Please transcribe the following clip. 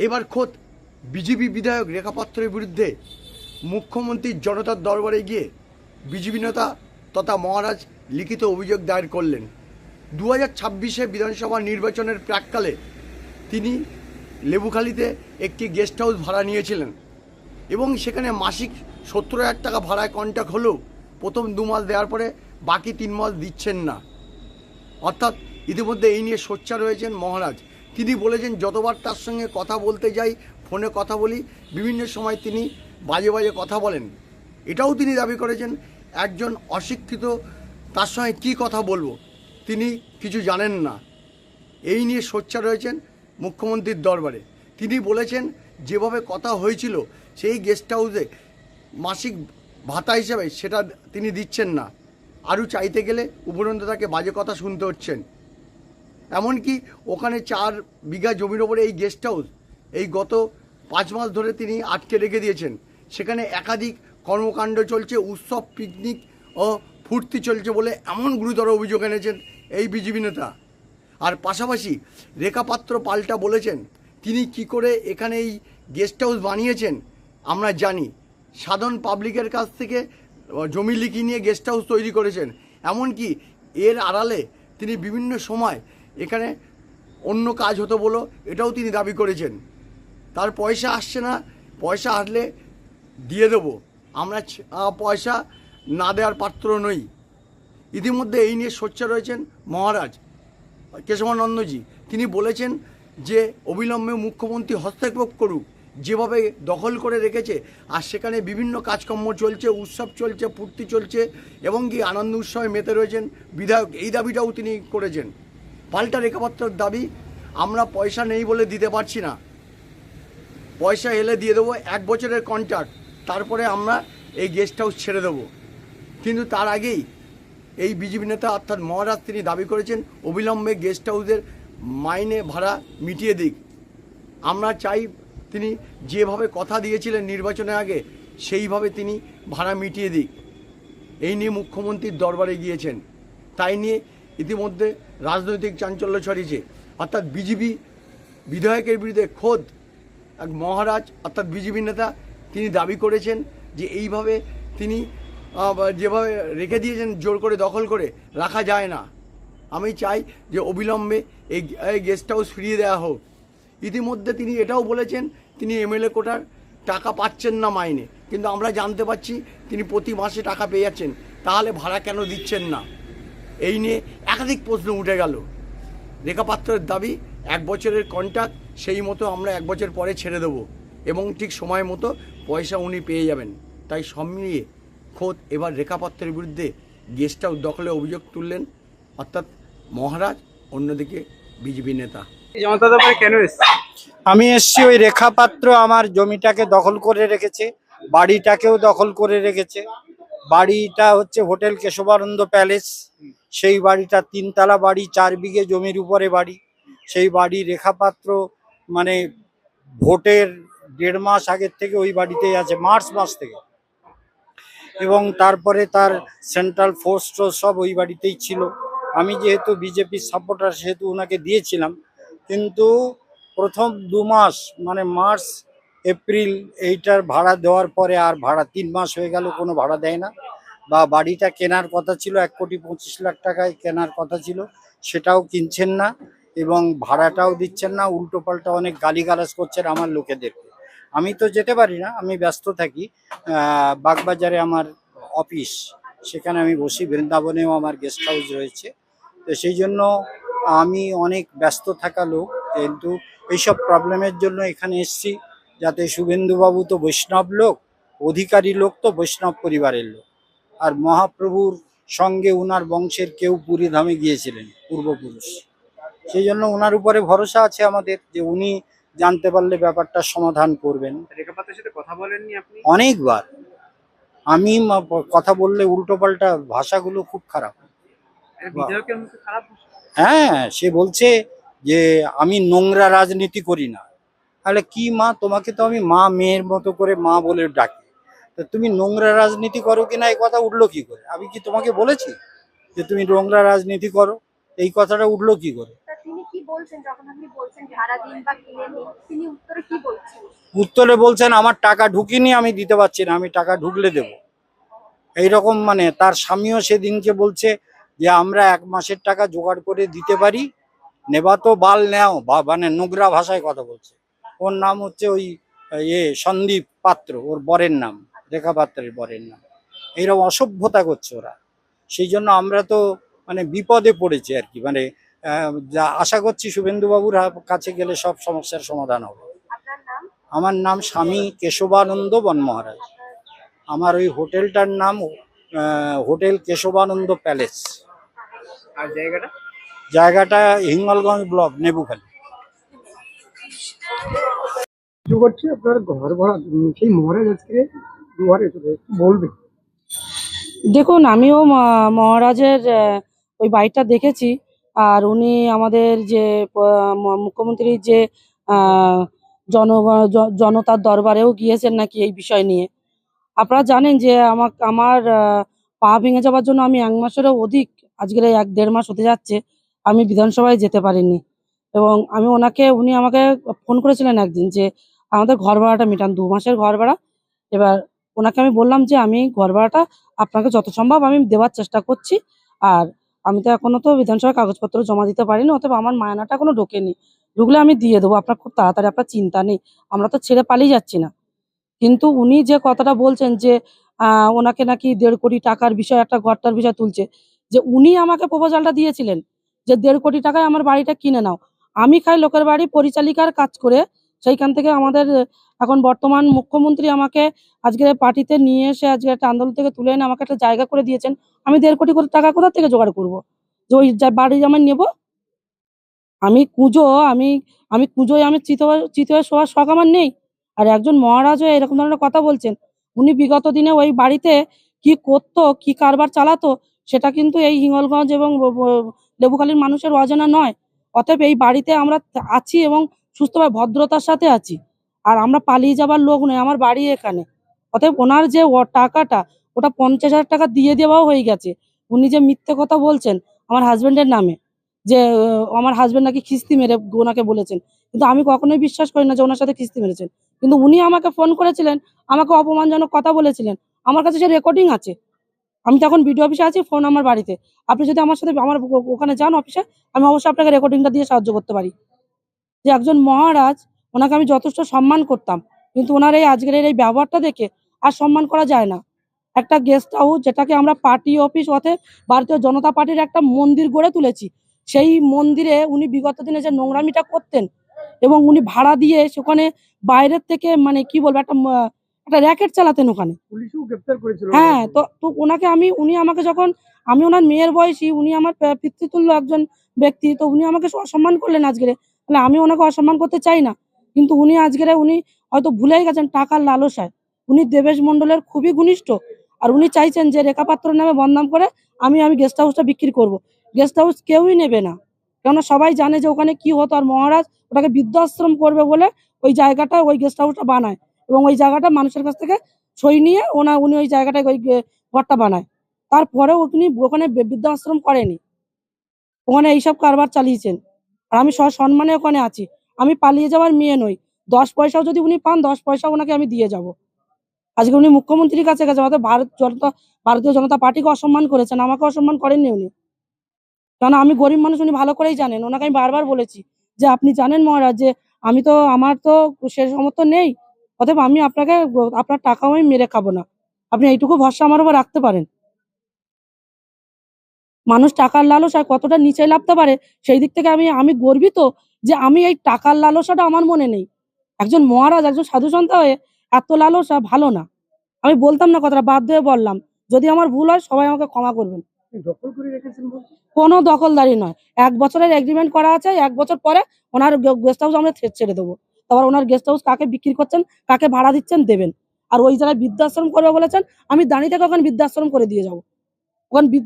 এবার খোদ বিজেপি বিধায়ক রেখা পাত্রের বিরুদ্ধে মুখ্যমন্ত্রীর জনতার দরবারে গিয়ে বিজেপি নেতা তথা মহারাজ লিখিত অভিযোগ দায়ের করলেন। 2026 বিধানসভা নির্বাচনের প্রাক্কালে তিনি লেবুখালীতে একটি গেস্ট হাউস ভাড়া নিয়েছিলেন এবং সেখানে মাসিক 70,000 টাকা ভাড়ায় কন্ট্যাক্ট হলেও প্রথম 2 মাস দেওয়ার পরে বাকি 3 মাস দিচ্ছেন না। অর্থাৎ ইতিমধ্যে এই নিয়ে সোচ্চার হয়েছেন মহারাজ। তিনি বলেছেন, যতবার তার সঙ্গে কথা বলতে যাই, ফোনে কথা বলি, বিভিন্ন সময় তিনি বাজে বাজে কথা বলেন। এটাও তিনি দাবি করেছেন, একজন অশিক্ষিত তার সঙ্গে কী কথা বলবো, তিনি কিছু জানেন না। এই নিয়ে সোচ্চার রয়েছেন মুখ্যমন্ত্রীর দরবারে। তিনি বলেছেন, যেভাবে কথা হয়েছিল সেই গেস্ট হাউসে মাসিক ভাতা হিসাবে সেটা তিনি দিচ্ছেন না। আরও চাইতে গেলে উপরন্তু তাকে বাজে কথা শুনতে হচ্ছেন। এমনকি ওখানে 4 বিঘা জমির ওপরে এই গেস্ট হাউস এই গত 5 মাস ধরে তিনি আটকে রেখে দিয়েছেন। সেখানে একাধিক কর্মকাণ্ড চলছে, উৎসব, পিকনিক ও ফুর্তি চলছে বলে এমন গুরুতর অভিযোগ এনেছেন এই বিজেপি নেতা। আর পাশাপাশি রেখা পাত্র পাল্টা বলেছেন, তিনি কি করে এখানে এই গেস্ট হাউস বানিয়েছেন আমরা জানি। সাধারণ পাবলিকের কাছ থেকে জমি লিখি নিয়ে গেস্ট হাউস তৈরি করেছেন। এমনকি এর আড়ালে তিনি বিভিন্ন সময় এখানে অন্য কাজ হতো বলো এটাও তিনি দাবি করেছেন। তার পয়সা আসছে না, পয়সা আসলে দিয়ে দেবো, আমরা পয়সা না দেওয়ার পাত্র নই। ইতিমধ্যে এই নিয়ে সোচ্চার রয়েছেন মহারাজ কেশবানন্দজি। তিনি বলেছেন যে অবিলম্বে মুখ্যমন্ত্রী হস্তক্ষেপ করুক, যেভাবে দখল করে রেখেছে আর সেখানে বিভিন্ন কাজকর্ম চলছে, উৎসব চলছে, ফুর্তি চলছে এবং কি আনন্দ উৎসবে মেতে রয়েছেন বিধায়ক। এই দাবিটাও তিনি করেছেন। পাল্টা রেখাপাত্রের দাবি, আমরা পয়সা নেই বলে দিতে পারছি না, পয়সা এলে দিয়ে দেবো, 1 বছরের কন্ট্রাক্ট, তারপরে আমরা এই গেস্ট হাউস ছেড়ে দেবো। কিন্তু তার আগেই এই বিজেপি নেতা অর্থাৎ মহারাজ তিনি দাবি করেছেন অবিলম্বে গেস্ট হাউসের মাইনে ভাড়া মিটিয়ে দিক। আমরা চাই তিনি যেভাবে কথা দিয়েছিলেন নির্বাচনের আগে সেইভাবে তিনি ভাড়া মিটিয়ে দিক। এই নিয়ে মুখ্যমন্ত্রীর দরবারে গিয়েছেন। তাই নিয়ে ইতিমধ্যে রাজনৈতিক চাঞ্চল্য ছড়িয়েছে। অর্থাৎ বিজেপি বিধায়কের বিরুদ্ধে খোদ এক মহারাজ অর্থাৎ বিজেপি নেতা তিনি দাবি করেছেন যে এইভাবে তিনি যেভাবে রেখে দিয়েছেন, জোর করে দখল করে রাখা যায় না। আমি চাই যে অবিলম্বে এই গেস্ট হাউস ফিরিয়ে দেওয়া হোক। ইতিমধ্যে তিনি এটাও বলেছেন তিনি এমএলএ কোটার টাকা পাচ্ছেন না মাইনে, কিন্তু আমরা জানতে পারছি তিনি প্রতি মাসে টাকা পেয়ে যাচ্ছেন। তাহলে ভাড়া কেন দিচ্ছেন না? এই নিয়ে একাধিক প্রশ্ন উঠে গেল। রেখাপাত্রের দাবি 1 বছরের কন্ট্রাক্ট, সেই মতো আমরা 1 বছর পরে ছেড়ে দেবো এবং ঠিক সময় মতো পয়সা উনি পেয়ে যাবেন। তাই সব মিলিয়ে খোদ এবার রেখাপাত্রের বিরুদ্ধে গেস্ট হাউস দখলে অভিযোগ তুললেন অর্থাৎ মহারাজ, অন্যদিকে বিজেপি নেতা। কেন এসেছে? আমি এসছি, ওই রেখাপাত্র আমার জমিটাকে দখল করে রেখেছে, বাড়িটাকেও দখল করে রেখেছে। বাড়িটা হচ্ছে হোটেল কেশবানন্দ প্যালেস। সেই বাড়িটা 3 তলা বাড়ি, 4 বিঘে জমির উপরে বাড়ি। সেই বাড়ি রেখাপাত্র মানে ভোটের 1.5 মাস আগের থেকে ওই বাড়িতেই আছে, মার্চ মাস থেকে। এবং তারপরে তার সেন্ট্রাল ফোর্স সব ওই বাড়িতেই ছিল। আমি যেহেতু বিজেপির সাপোর্টার সেহেতু ওনাকে দিয়েছিলাম। কিন্তু প্রথম 2 মাস মানে মার্চ এপ্রিল এইটার ভাড়া দেওয়ার পরে আর ভাড়া 3 মাস হয়ে গেল, কোনো ভাড়া দেয় না। বা বাড়িটা কেনার কথা ছিল 1,25,00,000 টাকায় কেনার কথা ছিল, সেটাও কিনছেন না এবং ভাড়াটাও দিচ্ছেন না। উল্টো পাল্টা অনেক গালিগালাজ করছেন আমার লোকেদেরকে। আমি তো যেতে পারি না, আমি ব্যস্ত থাকি। বাগবাজারে আমার অফিস, সেখানে আমি বসি। বৃন্দাবনেও আমার গেস্ট হাউস রয়েছে। তো সেই জন্য আমি অনেক ব্যস্ত থাকা লোক, কিন্তু এইসব প্রবলেমের জন্য এখানে এসছি। যাতে শুভেন্দুবাবু তো বৈষ্ণব লোক, অধিকারী লোক তো বৈষ্ণব পরিবারের লোক। আর মহাপ্রভুর সঙ্গে উনার বংশের কেউ পুরী ধামে গিয়েছিলেন পূর্বপুরুষ। সেই জন্য ওনার উপরে ভরসা আছে আমাদের যে উনি জানতে পারলে ব্যাপারটা সমাধান করবেন। রেখাপাত্রের সাথে কথা বলেননি আপনি? অনেকবার আমি কথা বললে উল্টো পাল্টা ভাষাগুলো খুব খারাপ। বিধায়কের মুখে খারাপ ভাষা? হ্যাঁ, সে বলছে যে আমি নোংরা রাজনীতি করি না। তাহলে কি মা, তোমাকে তো আমি মা মেয়ের মতো করে মা বলে ডাকি, তা তুমি নোংরা রাজনীতি করো কিনা এই কথা উঠলো কি করে? আমি কি তোমাকে বলেছি যে তুমি নোংরা রাজনীতি করো? এই কথাটা উঠলো কি করে? তিনি কি বলছেন যখন আপনি বলছেন ভাড়া দিন বা কিনে নিন, তিনি উত্তরে কি উত্তরে বলছেন আমার টাকা ঢুকিনি, আমি দিতে পারছি না, আমি টাকা ঢুকলে দেব। এইরকম মানে তার স্বামীও সেদিনকে বলছে যে আমরা 1 মাসের টাকা জোগাড় করে দিতে পারি, নেবা তো বাল নেও, বা মানে নোংরা ভাষায় কথা বলছে। ওর নাম হচ্ছে ওই সন্দীপ পাত্র, ওর বরের নাম, রেখা পাত্রের বরের নাম। এইরকম অসভ্যতা করছে ওরা। সেই জন্য আমরা তো মানে বিপদে পড়েছি আর কি। মানে যা আশা করছি শুভেন্দুবাবুর কাছে গেলে সব সমস্যার সমাধান হবে। আমার নাম স্বামী কেশবানন্দ বনমহারাজ। আমার ওই হোটেলটার নাম হোটেল কেশবানন্দ প্যালেস। আর জায়গাটা? জায়গাটা হিঙ্গলগঞ্জ ব্লক, নেবুখালী। কিছু করছে আপনার ঘর ভাড়া সেই মহারাজ আজকে দুয়ারে চলে এসেছে, কি বলবে? দেখুন, আমিও মহারাজের ওই বাড়িটা দেখেছি। আর উনি আমাদের যে মুখ্যমন্ত্রীর যে আহ, জনতার দরবারেও গিয়েছেন নাকি এই বিষয় নিয়ে। আপনারা জানেন যে আমার পা ভেঙে যাওয়ার জন্য আমি 1 মাসেরও অধিক, আজকের এই 1-1.5 মাস হতে যাচ্ছে, আমি বিধানসভায় যেতে পারিনি। এবং উনি আমাকে ফোন করেছিলেন একদিন যে আমাদের ঘর ভাড়াটা মেটান, 2 মাসের ঘর ভাড়া। এবার ওনাকে আমি বললাম যে আমি ঘর ভাড়াটা আপনাকে যত সম্ভব আমি দেওয়ার চেষ্টা করছি। আর আমি তো এখনো তো বিধানসভার কাগজপত্র জমা দিতে পারিনি, অতএব আমার মায়নাটা এখনো ঢোকেনি। ঢুকলে আমি দিয়ে দেবো, আপনার খুব তাড়াতাড়ি, আপনার চিন্তা নেই, আমরা তো ছেড়ে পালিয়ে যাচ্ছি না। কিন্তু উনি যে কথাটা বলছেন যে ওনাকে নাকি 1.5 কোটি টাকার বিষয়, একটা ঘরটার বিষয় তুলছে, যে উনি আমাকে প্রপোজালটা দিয়েছিলেন যে 1.5 কোটি টাকায় আমার বাড়িটা কিনে নাও। আমি খাই লোকের বাড়ি পরিচালিকার কাজ করে। সেইখান থেকে আমাদের এখন বর্তমান মুখ্যমন্ত্রী আমাকে আজকে পার্টিতে নিয়ে এসে আজকে একটা আন্দোলন থেকে তুলে এনে আমাকে একটা জায়গা করে দিয়েছেন। আমি 1.5 কোটি টাকা কোথা থেকে জোগাড় করবো যে ওই বাড়ি আমি নেবো? আমি কুঁজো আমি আমি কুঁজোয় আমি চিত হয়ে শোয়ার শখ আমার নেই। আর একজন মহারাজ হয়ে এরকম ধরনের কথা বলছেন। উনি বিগত দিনে ওই বাড়িতে কি করতো, কি কারবার চালাতো, সেটা কিন্তু এই হিঙ্গলগঞ্জ এবং লেবুখালীর মানুষের অজানা নয়। অতএব এই বাড়িতে আমরা আছি এবং সুস্থভাবে ভদ্রতার সাথে আছি। আর আমরা পালিয়ে যাবার লোক নয়, আমার বাড়ি এখানে। অতএব ওনার যে টাকাটা, ওটা 50,000 টাকা দিয়ে দেওয়াও হয়ে গেছে। উনি যে মিথ্যে কথা বলছেন আমার হাজবেন্ডের নামে, যে আমার হাজবেন্ড নাকি খিস্তি মেরে ওনাকে বলেছেন, কিন্তু আমি কখনোই বিশ্বাস করি না যে ওনার সাথে খিস্তি মেরেছেন। কিন্তু উনি আমাকে ফোন করেছিলেন, আমাকে অপমানজনক কথা বলেছিলেন। আমার কাছে সে রেকর্ডিং আছে। আমি তখন বিডিও অফিসে আছি, ফোন আমার বাড়িতে। আপনি যদি আমার সাথে আমার ওখানে যান অফিসে, আমি অবশ্যই আপনাকে রেকর্ডিংটা দিয়ে সাহায্য করতে পারি। যে একজন মহারাজ, ওনাকে আমি যথেষ্ট সম্মান করতাম, কিন্তু ওনার এই আজকের এই ব্যবহারটা দেখে আর সম্মান করা যায় না। একটা গেস্ট হাউস যেটাকে আমরা পার্টি অফিস অর্থে ভারতীয় জনতা পার্টির একটা মন্দির গড়ে তুলেছি, সেই মন্দিরে উনি বিগত দিনে যে নোংরামিটা করতেন এবং উনি ভাড়া দিয়ে সেখানে বাইরের থেকে মানে কি বলবো একটা র্যাকেট চালাতেন ওখানে। পুলিশও গ্রেপ্তার করেছিল হ্যাঁ, তো তো ওনাকে উনি আমাকে যখন, আমি ওনার মেয়ের বয়সী, উনি আমার পিতৃতুল্য একজন ব্যক্তি, তো উনি আমাকে অসম্মান করলেন আজকে। তাহলে আমি ওনাকে অসম্মান করতে চাই না, কিন্তু উনি হয়তো ভুলেই গেছেন টাকার লালসায়। উনি দেবেশ মণ্ডলের খুবই ঘনিষ্ঠ। আর উনি চাইছেন যে রেখা পাত্রের নামে বদনাম করে আমি গেস্ট হাউসটা বিক্রি করব। গেস্ট হাউস কেউই নেবে না, কেননা সবাই জানে যে ওখানে কি হতো। আর মহারাজ ওটাকে বৃদ্ধাশ্রম করবে বলে ওই জায়গাটা, ওই গেস্ট হাউসটা বানায় এবং ওই জায়গাটা মানুষের কাছ থেকে সই নিয়ে উনি ওই জায়গাটায় ওই ঘরটা বানায়। তারপরেও উনি ওখানে বৃদ্ধাশ্রম করেনি, ওখানে এইসব কারবার চালিয়েছেন। আর আমি সসম্মানে ওখানে আছি, আমি পালিয়ে যাওয়ার মেয়ে নই। 10 পয়সাও যদি উনি পান, 10 পয়সা ওনাকে আমি দিয়ে যাব। আজকে উনি মুখ্যমন্ত্রীর কাছে গেছে, অর্থাৎ ভারতীয় জনতা পার্টিকে অসম্মান করেছেন, আমাকে অসম্মান করেননি উনি। কারণ আমি গরিব মানুষ, উনি ভালো করেই জানেন। ওনাকে আমি বারবার বলেছি যে আপনি জানেন মহারাজ যে আমার তো সে সমর্থন নেই, অতএব আমি আপনার টাকাও আমি মেরে খাবো না। আপনি এইটুকু ভরসা আমার উপর রাখতে পারেন। মানুষ টাকার লালসায় কতটা নিচে নামতে পারে, সেই দিক থেকে আমি গর্বিত যে আমি এই টাকার লালসাটা আমার মনে নেই। একজন মহারাজ, একজন সাধু সন্ত হয়ে এত লালসা ভালো না। আমি বলতাম না, কথাটা বাধ্য হয়ে বললাম। যদি আমার ভুল হয় সবাই আমাকে ক্ষমা করবেন। দখল করে রেখেছেন বলছে। কোনো দখলদারি নয়, 1 বছরের এগ্রিমেন্ট করা আছে। 1 বছর পরে ওনার গেস্ট হাউস আমরা ছেড়ে দেবো। তারপর ওনার গেস্ট হাউস কাকে বিক্রি করছেন, কাকে ভাড়া দিচ্ছেন দেবেন। আর ওই জায়গায় বৃদ্ধাশ্রম করবে বলেছেন, আমি দাঁড়িয়ে থেকে ওখানে বৃদ্ধাশ্রম করে দিয়ে যাবো। ওখানে